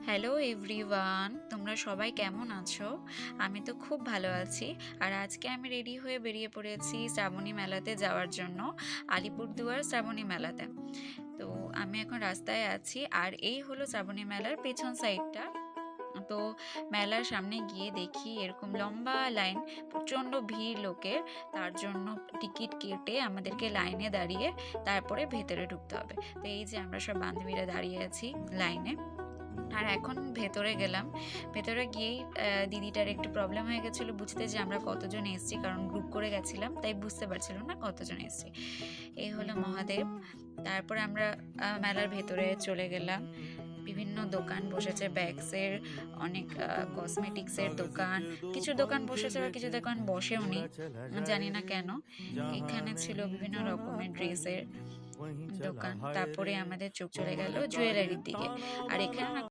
Hello everyone, তোমরা সবাই কেমন আছো? আমি তো খুব ভালো আছি। আর আজকে আমি রেডি হয়ে বেরিয়ে পড়েছি শ্রাবণী মেলাতে যাওয়ার জন্য, আলিপুরদুয়ার শ্রাবণী মেলাতে। তো আমি এখন রাস্তায় আছি, আর এই হলো শ্রাবণী মেলার পেছন সাইডটা। তো মেলার সামনে গিয়ে দেখি এরকম লম্বা লাইন, প্রচণ্ড ভিড় লোকের। তার জন্য টিকিট কেটে আমাদেরকে লাইনে দাঁড়িয়ে তারপরে ভেতরে ঢুকতে হবে। তো এই যে আমরা সব বান্ধবীরা দাঁড়িয়ে আছি লাইনে। আর এখন ভেতরে গেলাম। ভেতরে গিয়েই দিদিটার একটু প্রবলেম হয়ে গেছিলো বুঝতে, যে আমরা কতজন এসেছি, কারণ গ্রুপ করে গেছিলাম তাই বুঝতে পারছিল না কতজন এসেছি। এই হলো মহাদেব। তারপরে আমরা মেলার ভেতরে চলে গেলাম। বিভিন্ন দোকান বসেছে, ব্যাগসের, অনেক কসমেটিক্সের দোকান। কিছু দোকান বসেছে বা কিছু দোকান বসেও নি, জানি না কেন। এখানে ছিল বিভিন্ন রকমের ড্রেসের দোকান। তারপরে আমাদের চোখ চলে গেল জুয়েলারির দিকে। আর এখানে না